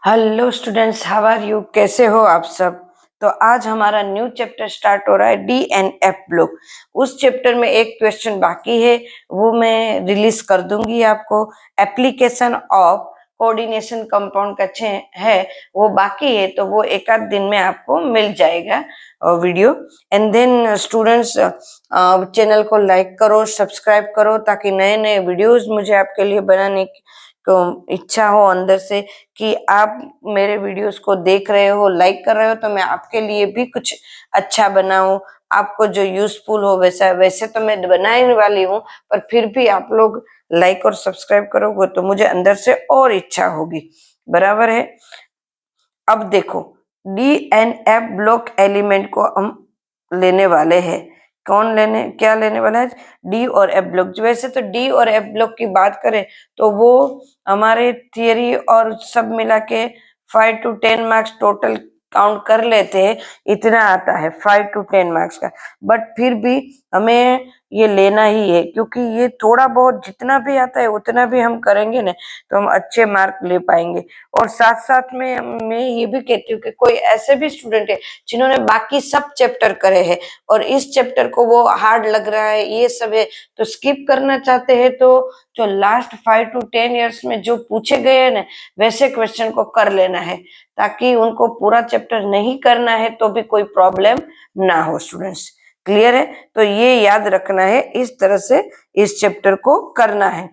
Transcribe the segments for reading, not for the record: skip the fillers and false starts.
Hello students, how are you? कैसे हो आप सब? तो आज हमारा न्यू चैप्टर स्टार्ट हो रहा है, डी एंड एफ ब्लॉक। उस चैप्टर में एक क्वेश्चन बाकी है, वो मैं रिलीज कर दूंगी आपको। एप्लीकेशन ऑफ कोऑर्डिनेशन कंपाउंड का है, वो बाकी है, तो वो एक आध दिन में आपको मिल जाएगा video. And then students, channel को लाइक करो, सब्सक्राइब करो, ताकि नए नए वीडियोस मुझे आपके लिए बनाने की इच्छा हो अंदर से कि आप मेरे वीडियोस को देख रहे हो, लाइक कर रहे हो, तो मैं आपके लिए भी कुछ अच्छा बनाऊं, आपको जो यूजफुल हो वैसा। वैसे तो मैं बनाने वाली हूँ, पर फिर भी आप लोग लाइक और सब्सक्राइब करोगे तो मुझे अंदर से और इच्छा होगी। बराबर है। अब देखो, D and F block element को हम लेने वाले हैं। क्या लेने वाला है? डी और एफ ब्लॉक। वैसे तो डी और एफ ब्लॉक की बात करें तो वो हमारे थियरी और सब मिला के 5 to 10 मार्क्स टोटल काउंट कर लेते हैं, इतना आता है 5 to 10 मार्क्स का। बट फिर भी हमें ये लेना ही है, क्योंकि ये थोड़ा बहुत जितना भी आता है उतना भी हम करेंगे ना, तो हम अच्छे मार्क ले पाएंगे। और साथ साथ में मैं ये भी कहती हूँ कि कोई ऐसे भी स्टूडेंट है जिन्होंने बाकी सब चैप्टर करे हैं और इस चैप्टर को वो हार्ड लग रहा है, ये सब है, तो स्किप करना चाहते हैं, तो जो लास्ट 5 to 10 ईयर्स में जो पूछे गए हैं ना, वैसे क्वेश्चन को कर लेना है, ताकि उनको पूरा चैप्टर नहीं करना है तो भी कोई प्रॉब्लम ना हो। स्टूडेंट्स, क्लियर है? तो ये याद रखना है, इस तरह से इस चैप्टर को करना है।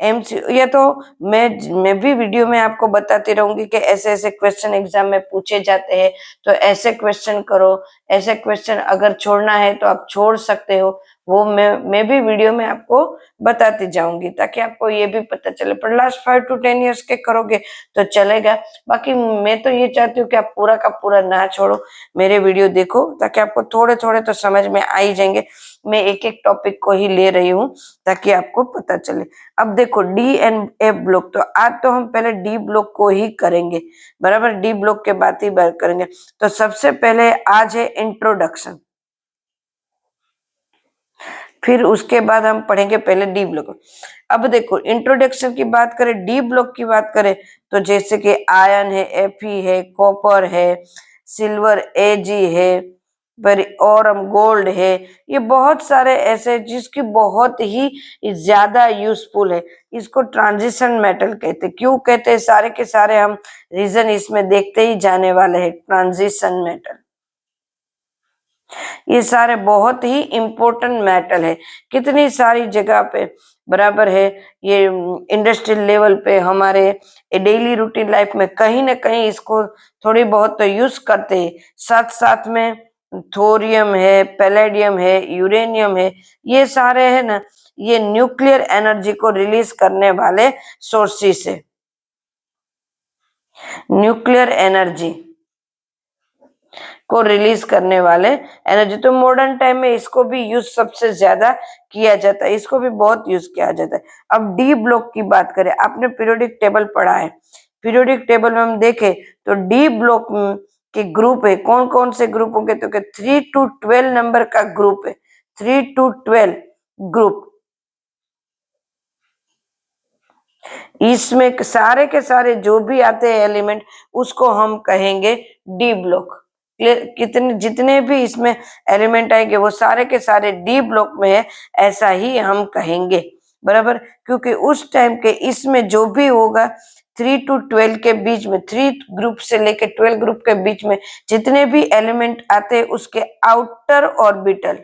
ये तो मैं भी वीडियो में आपको बताती रहूंगी कि ऐसे ऐसे क्वेश्चन एग्जाम में पूछे जाते हैं, तो ऐसे क्वेश्चन करो। ऐसे क्वेश्चन अगर छोड़ना है तो आप छोड़ सकते हो, वो मैं भी वीडियो में आपको बताती जाऊंगी, ताकि आपको ये भी पता चले। पर लास्ट 5 to 10 ईयर्स के करोगे तो चलेगा। बाकी मैं तो ये चाहती हूँ कि आप पूरा का पूरा ना छोड़ो, मेरे वीडियो देखो, ताकि आपको थोड़े थोड़े तो समझ में आ ही जाएंगे। मैं एक एक टॉपिक को ही ले रही हूँ ताकि आपको पता चले। अब देखो, डी एंड एफ ब्लॉक, तो आज तो हम पहले डी ब्लॉक को ही करेंगे। बराबर, डी ब्लॉक के बाद ही बात करेंगे। तो सबसे पहले आज है इंट्रोडक्शन, फिर उसके बाद हम पढ़ेंगे पहले डी ब्लॉक। अब देखो, इंट्रोडक्शन की बात करें, डी ब्लॉक की बात करें, तो जैसे कि आयरन है, Fe है, कॉपर है, सिल्वर Ag है, और हम गोल्ड है। ये बहुत सारे ऐसे जिसकी बहुत ही ज्यादा यूजफुल है। इसको ट्रांजिशन मेटल कहते हैं। क्यों कहते हैं? सारे के सारे हम रीजन इसमें देखते ही जाने वाले हैं। ट्रांजिशन मेटल, ये सारे बहुत ही इम्पोर्टेंट मेटल है, कितनी सारी जगह पे। बराबर है, ये इंडस्ट्रियल लेवल पे, हमारे डेली रूटीन लाइफ में कहीं ना कहीं इसको थोड़ी बहुत तो यूज करते हैं। साथ साथ में थोरियम है, पैलेडियम है, यूरेनियम है, ये सारे है ना, ये न्यूक्लियर एनर्जी को रिलीज करने वाले सोर्सेस है। न्यूक्लियर एनर्जी को रिलीज करने वाले एनर्जी, तो मॉडर्न टाइम में इसको भी यूज सबसे ज्यादा किया जाता है, इसको भी बहुत यूज किया जाता है। अब डी ब्लॉक की बात करें, आपने पीरियोडिक टेबल पढ़ा है। पीरियोडिक टेबल में हम देखें तो डी ब्लॉक के ग्रुप है, कौन कौन से ग्रुप होंगे? तो 3 to 12 नंबर का ग्रुप है। 3 to 12 ग्रुप, इसमें सारे के सारे जो भी आते हैं एलिमेंट, उसको हम कहेंगे डी ब्लॉक। कितने जितने भी इसमें एलिमेंट आएंगे वो सारे के सारे डी ब्लॉक में है, ऐसा ही हम कहेंगे। बराबर, क्योंकि उस टाइम के इसमें जो भी होगा 3 to 12 के बीच में, 3 ग्रुप से लेके 12 ग्रुप के बीच में जितने भी एलिमेंट आते हैं, उसके आउटर ऑर्बिटल,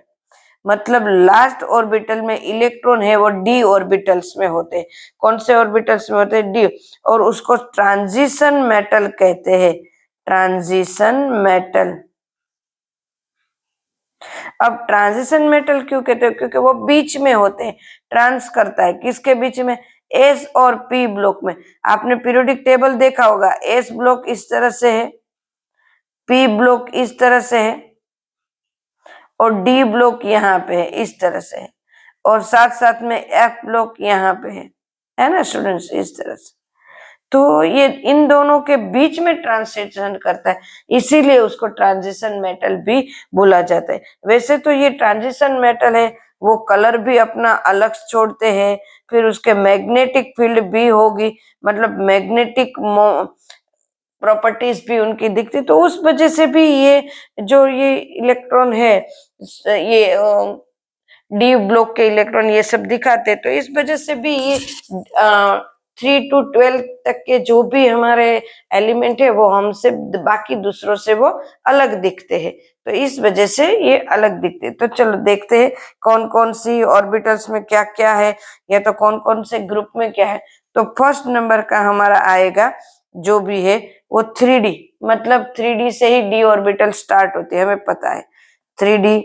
मतलब लास्ट ऑर्बिटल में इलेक्ट्रॉन है, वो डी ऑर्बिटल्स में होते हैं। कौन से ऑर्बिटल्स में होते हैं? डी। और उसको ट्रांजिशन मेटल कहते हैं। Transition metal. अब ट्रांजिशन मेटल क्यों कहते हैं? क्योंकि वो बीच में होते हैं। ट्रांस करता है किसके बीच में? एस और पी ब्लॉक में। आपने पीरियोडिक टेबल देखा होगा, एस ब्लॉक इस तरह से है, पी ब्लॉक इस तरह से है, और डी ब्लॉक यहाँ पे है, इस तरह से है, और साथ साथ में एफ ब्लॉक यहाँ पे है ना स्टूडेंट्स, इस तरह से। तो ये इन दोनों के बीच में ट्रांजिशन करता है, इसीलिए उसको ट्रांजिशन मेटल भी बोला जाता है। वैसे तो ये ट्रांजिशन मेटल है, वो कलर भी अपना अलग छोड़ते हैं, फिर उसके मैग्नेटिक फील्ड भी होगी, मतलब मैग्नेटिक प्रॉपर्टीज भी उनकी दिखती, तो उस वजह से भी ये जो ये इलेक्ट्रॉन है, ये डी ब्लॉक के इलेक्ट्रॉन ये सब दिखाते, तो इस वजह से भी ये 3 to 12 तक के जो भी हमारे एलिमेंट है वो हमसे बाकी दूसरों से वो अलग दिखते हैं, तो इस वजह से ये अलग दिखते हैं। तो चलो देखते हैं कौन कौन सी ऑर्बिटल्स में क्या क्या है, या तो कौन कौन से ग्रुप में क्या है। तो फर्स्ट नंबर का हमारा आएगा जो भी है वो 3D, मतलब 3D से ही डी ऑर्बिटल स्टार्ट होती है, हमें पता है 3D,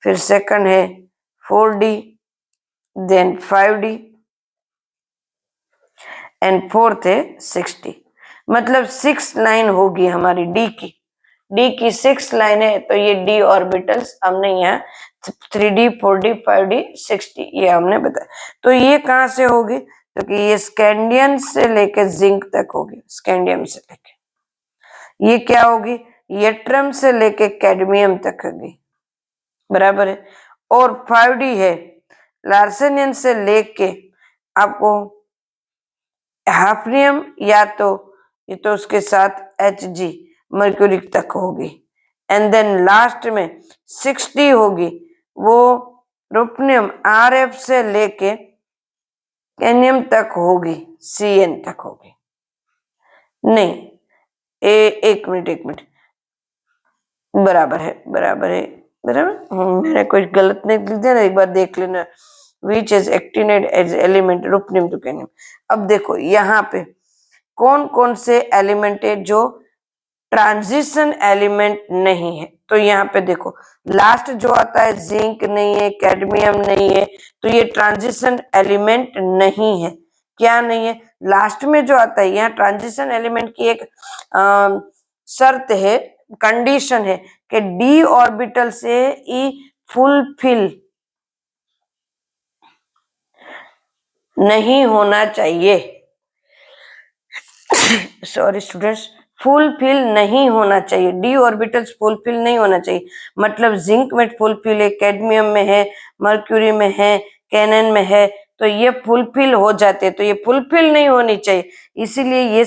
फिर सेकंड है 4D, then 5D and fourth है 6D। मतलब 6 लाइन होगी हमारी डी की 6 लाइन है, तो ये डी ऑर्बिटल्स हमने यहाँ 3D 4D 5D 6D ये हमने बताया। तो ये कहाँ से होगी, तो कि ये स्कैंडियम से लेके जिंक तक होगी, स्कैंडियम से लेके ये क्या होगी, यट्रम से लेके कैडमियम तक होगी, बराबर है। और 5D है लार्सेनियम से लेके आपको हाफनियम या तो ये तो उसके साथ Hg मर्क्यूरी तक होगी, एंड देन लास्ट में 6D होगी, वो रुपनियम Rf से लेके कैनियम तक होगी, Cn तक होगी। नहीं, एक मिनट, बराबर है मैंने कुछ गलत नहीं लिख दिया ना, एक बार देख लेना। Which is actinide as element रुपनियम टू कैनियम। अब देखो यहाँ पे कौन कौन से एलिमेंट है जो ट्रांजिशन एलिमेंट नहीं है, तो यहाँ पे देखो लास्ट जो आता है जिंक नहीं है, कैडमियम नहीं है, तो ये ट्रांजिशन एलिमेंट नहीं है। क्या नहीं है, लास्ट में जो आता है यहाँ ट्रांजिशन एलिमेंट की एक शर्त है, कंडीशन है कि डी ऑर्बिटल से ई फुलफिल नहीं होना चाहिए सॉरी स्टूडेंट्स, फुलफिल नहीं होना चाहिए, डी ऑर्बिटल्स फुलफिल नहीं होना चाहिए। मतलब जिंक में फुलफिल है, कैडमियम में है, मर्क्यूरी में है, कैनन में है, तो ये फुलफिल हो जाते हैं, तो ये फुलफिल नहीं होनी चाहिए। इसीलिए ये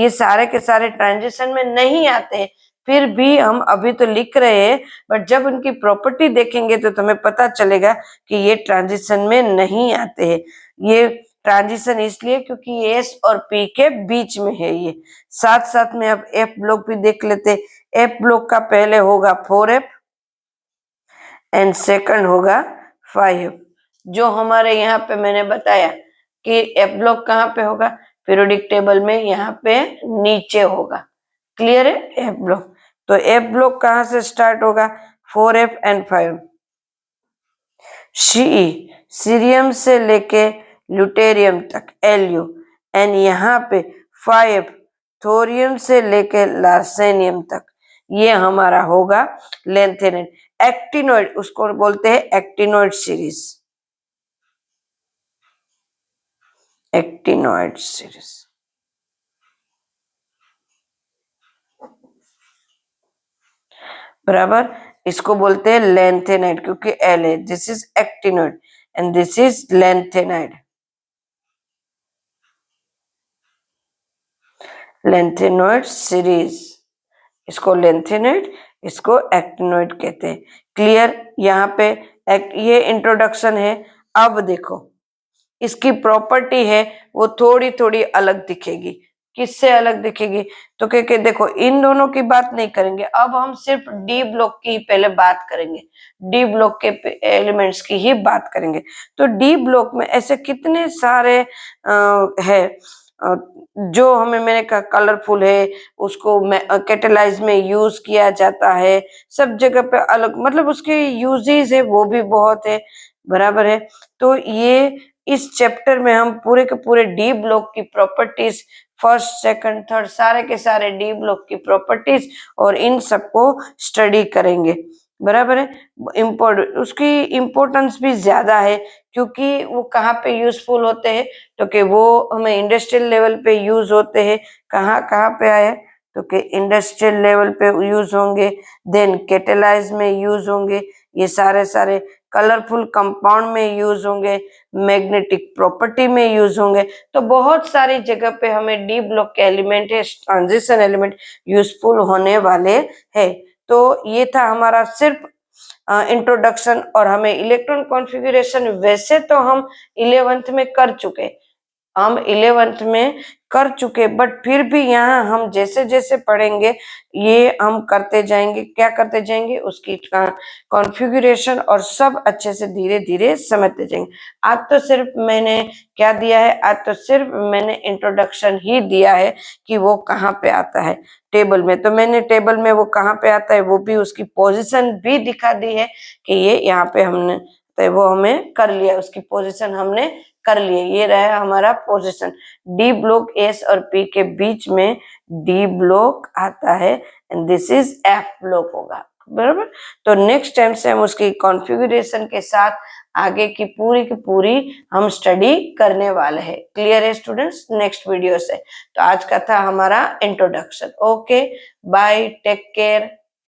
सारे के सारे ट्रांजिशन में नहीं आते, फिर भी हम अभी तो लिख रहे हैं, बट जब उनकी प्रॉपर्टी देखेंगे तो तुम्हें पता चलेगा कि ये ट्रांजिशन में नहीं आते हैं। ये ट्रांजिशन इसलिए क्योंकि एस और पी के बीच में है ये। साथ साथ में अब एफ ब्लॉक भी देख लेते। एफ ब्लॉक का पहले होगा 4F एंड सेकंड होगा 5F। जो हमारे यहाँ पे मैंने बताया कि एफ ब्लॉक कहाँ पे होगा, पीरियोडिक टेबल में यहाँ पे नीचे होगा। क्लियर है एफ ब्लॉक। तो एफ ब्लॉक कहाँ से स्टार्ट होगा, 4F and 5F। C cerium से लेके ल्यूटेरियम तक Lu, एंड यहाँ पे 5F थोरियम से लेके लार्सेनियम तक, ये हमारा होगा लेंथेनाइड। एक्टिनोइड उसको बोलते हैं एक्टिनोइड सीरीज, एक्टिनोइड सीरीज। बराबर, इसको बोलते हैं लेंथेनाइड क्योंकि एल है। This is actinoid and this is lanthanide, lanthanoid series, इसको लेंथेनॉइड, इसको एक्टिनॉइड कहते हैं। क्लियर, यहाँ पे ये इंट्रोडक्शन है। अब देखो इसकी प्रॉपर्टी है वो थोड़ी थोड़ी अलग दिखेगी। किससे अलग दिखेगी, तो क्योंकि देखो इन दोनों की बात नहीं करेंगे, अब हम सिर्फ डी ब्लॉक की पहले बात करेंगे, डी ब्लॉक के एलिमेंट्स की ही बात करेंगे। तो डी ब्लॉक में ऐसे कितने सारे है जो हमें मैंने कहा कलरफुल है, उसको कैटेलाइज में यूज किया जाता है, सब जगह पे अलग, मतलब उसके यूजेस है वो भी बहुत है, बराबर है। तो ये इस चैप्टर में हम पूरे के पूरे डी ब्लॉक की प्रॉपर्टीज, फर्स्ट सेकंड थर्ड सारे के सारे डी ब्लॉक की प्रॉपर्टीज और इन सबको स्टडी करेंगे, बराबर है। उसकी इम्पोर्टेंस भी ज्यादा है क्योंकि वो कहाँ पे यूजफुल होते हैं, तो कि वो हमें इंडस्ट्रियल लेवल पे यूज होते हैं। कहाँ कहाँ पे आए, तो कि इंडस्ट्रियल लेवल पे यूज होंगे, देन कैटेलाइज में यूज होंगे। ये सारे कलरफुल कंपाउंड में यूज होंगे, मैग्नेटिक प्रॉपर्टी में यूज होंगे। तो बहुत सारी जगह पे हमें डी ब्लॉक के एलिमेंट है, ट्रांजिशन एलिमेंट यूजफुल होने वाले है। तो ये था हमारा सिर्फ इंट्रोडक्शन। और हमें इलेक्ट्रॉन कॉन्फ़िगरेशन वैसे तो हम 11th में कर चुके, हम 11th में कर चुके, बट फिर भी यहाँ हम जैसे जैसे पढ़ेंगे ये हम करते जाएंगे, क्या करते जाएंगे, उसकी कॉन्फ़िगरेशन और सब अच्छे से धीरे धीरे समझते जाएंगे। आज तो सिर्फ मैंने क्या दिया है, आज तो सिर्फ मैंने इंट्रोडक्शन ही दिया है कि वो कहाँ पे आता है टेबल में। तो मैंने टेबल में वो कहाँ पे आता है वो भी, उसकी पोजीशन भी दिखा दी है कि ये यहाँ पे हमने, तो वो हमें कर लिया, उसकी पोजीशन हमने कर लिए। ये रहा हमारा पोजीशन। डी ब्लॉक एस और पी के बीच में डी ब्लॉक आता है and this is F block होगा, बराबर। तो नेक्स्ट टाइम से हम उसकी कॉन्फ़िगरेशन के साथ आगे की पूरी हम स्टडी करने वाले हैं। क्लियर है स्टूडेंट्स? नेक्स्ट वीडियो से। तो आज का था हमारा introduction. Okay, bye, take care.